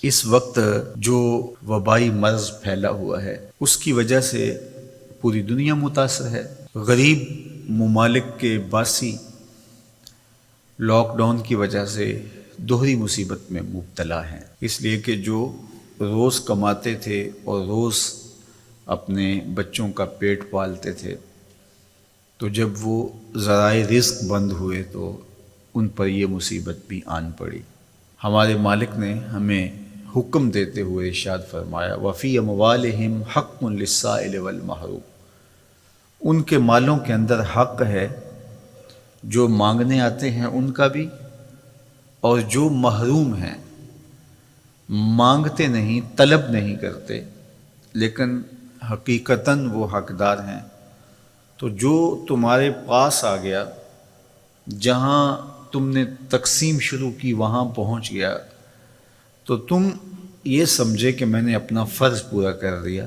اس وقت جو وبائی مرض پھیلا ہوا ہے اس کی وجہ سے پوری دنیا متاثر ہے۔ غریب ممالک کے باسی لاک ڈاؤن کی وجہ سے دوہری مصیبت میں مبتلا ہیں، اس لیے کہ جو روز کماتے تھے اور روز اپنے بچوں کا پیٹ پالتے تھے، تو جب وہ ذرائع رزق بند ہوئے تو ان پر یہ مصیبت بھی آن پڑی۔ ہمارے مالک نے ہمیں حکم دیتے ہوئے ارشاد فرمایا وَفِي أَمْوَالِهِمْ حَقٌّ لِلسَّائِلِ وَالْمَحْرُومِ، ان کے مالوں کے اندر حق ہے، جو مانگنے آتے ہیں ان کا بھی، اور جو محروم ہیں، مانگتے نہیں، طلب نہیں کرتے لیکن حقیقتاً وہ حقدار ہیں، تو جو تمہارے پاس آ گیا، جہاں تم نے تقسیم شروع کی وہاں پہنچ گیا، تو تم یہ سمجھے کہ میں نے اپنا فرض پورا کر دیا۔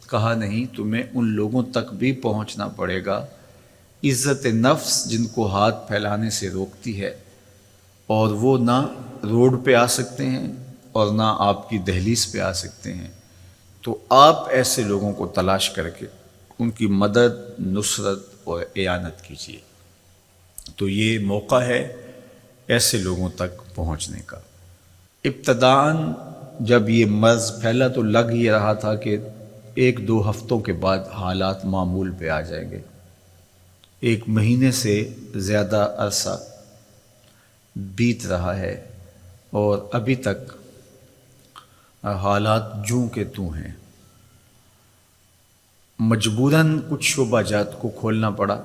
کہا نہیں، تمہیں ان لوگوں تک بھی پہنچنا پڑے گا، عزت نفس جن کو ہاتھ پھیلانے سے روکتی ہے، اور وہ نہ روڈ پہ آ سکتے ہیں اور نہ آپ کی دہلیز پہ آ سکتے ہیں، تو آپ ایسے لوگوں کو تلاش کر کے ان کی مدد، نصرت اور اعانت کیجیے۔ تو یہ موقع ہے ایسے لوگوں تک پہنچنے کا۔ ابتداً جب یہ مرض پھیلا تو لگ یہ رہا تھا کہ 1-2 ہفتوں کے بعد حالات معمول پہ آ جائیں گے۔ 1 مہینے سے زیادہ عرصہ بیت رہا ہے اور ابھی تک حالات جوں کے توں ہیں۔ مجبوراً کچھ شعبہ جات کو کھولنا پڑا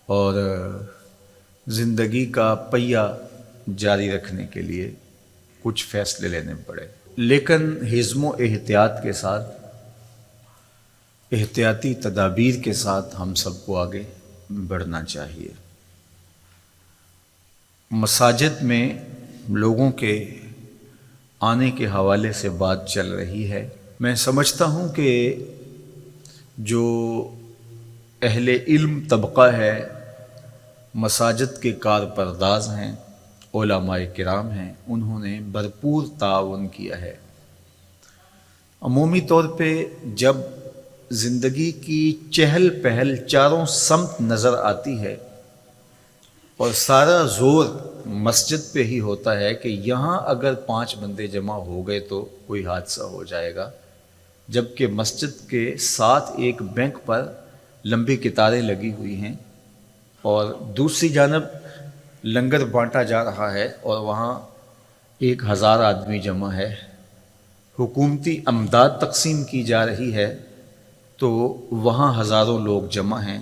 اور زندگی کا پہیہ جاری رکھنے کے لیے کچھ فیصلے لینے پڑے، لیکن حزم و احتیاط کے ساتھ، احتیاطی تدابیر کے ساتھ ہم سب کو آگے بڑھنا چاہیے۔ مساجد میں لوگوں کے آنے کے حوالے سے بات چل رہی ہے۔ میں سمجھتا ہوں کہ جو اہل علم طبقہ ہے، مساجد کے کارپرداز ہیں، علماء کرام ہیں، انہوں نے بھرپور تعاون کیا ہے۔ عمومی طور پہ جب زندگی کی چہل پہل چاروں سمت نظر آتی ہے اور سارا زور مسجد پہ ہی ہوتا ہے کہ یہاں اگر 5 بندے جمع ہو گئے تو کوئی حادثہ ہو جائے گا، جبکہ مسجد کے ساتھ ایک بینک پر لمبی قطاریں لگی ہوئی ہیں اور دوسری جانب لنگر بانٹا جا رہا ہے اور وہاں 1000 آدمی جمع ہے، حکومتی امداد تقسیم کی جا رہی ہے تو وہاں ہزاروں لوگ جمع ہیں۔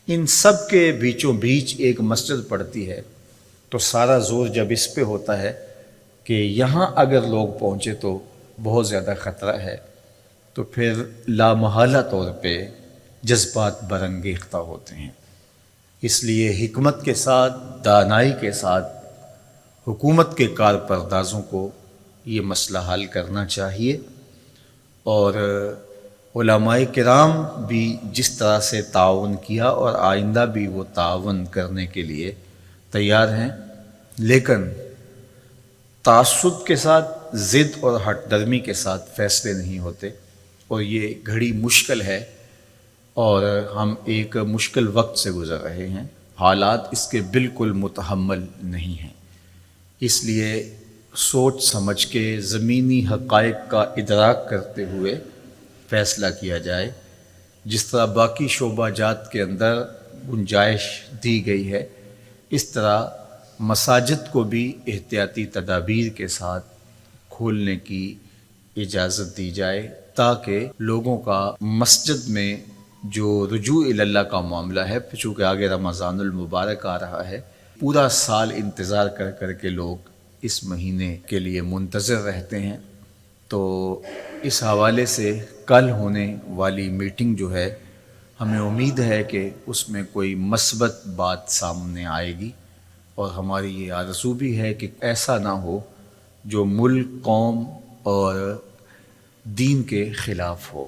ان سب کے بیچوں بیچ ایک مسجد پڑتی ہے، تو سارا زور جب اس پہ ہوتا ہے کہ یہاں اگر لوگ پہنچے تو بہت زیادہ خطرہ ہے، تو پھر لامحالہ طور پہ جذبات برانگیختہ ہوتے ہیں۔ اس لیے حکمت کے ساتھ، دانائی کے ساتھ حکومت کے کارپردازوں کو یہ مسئلہ حل کرنا چاہیے، اور علماء کرام بھی جس طرح سے تعاون کیا اور آئندہ بھی وہ تعاون کرنے کے لیے تیار ہیں، لیکن تعصب کے ساتھ، ضد اور ہٹ درمی کے ساتھ فیصلے نہیں ہوتے، اور یہ گھڑی مشکل ہے اور ہم ایک مشکل وقت سے گزر رہے ہیں۔ حالات اس کے بالکل متحمل نہیں ہیں، اس لیے سوچ سمجھ کے زمینی حقائق کا ادراک کرتے ہوئے فیصلہ کیا جائے۔ جس طرح باقی شعبہ جات کے اندر گنجائش دی گئی ہے، اس طرح مساجد کو بھی احتیاطی تدابیر کے ساتھ کھولنے کی اجازت دی جائے، تاکہ لوگوں کا مسجد میں جو رجوع اللہ کا معاملہ ہے، چونکہ آگے رمضان المبارک آ رہا ہے، پورا سال انتظار کر کر کے لوگ اس مہینے کے لیے منتظر رہتے ہیں، تو اس حوالے سے کل ہونے والی میٹنگ جو ہے، ہمیں امید ہے کہ اس میں کوئی مثبت بات سامنے آئے گی، اور ہماری یہ آرزو بھی ہے کہ ایسا نہ ہو جو ملک، قوم اور دین کے خلاف ہو۔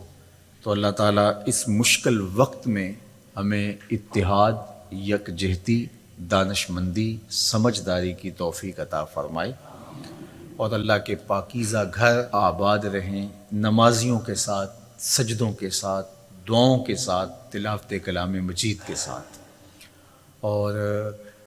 تو اللہ تعالیٰ اس مشکل وقت میں ہمیں اتحاد، یکجہتی، دانشمندی، سمجھداری کی توفیق عطا فرمائے۔ اور اللہ کے پاکیزہ گھر آباد رہیں، نمازیوں کے ساتھ، سجدوں کے ساتھ، دعاؤں کے ساتھ، تلاوت کلام مجید کے ساتھ۔ اور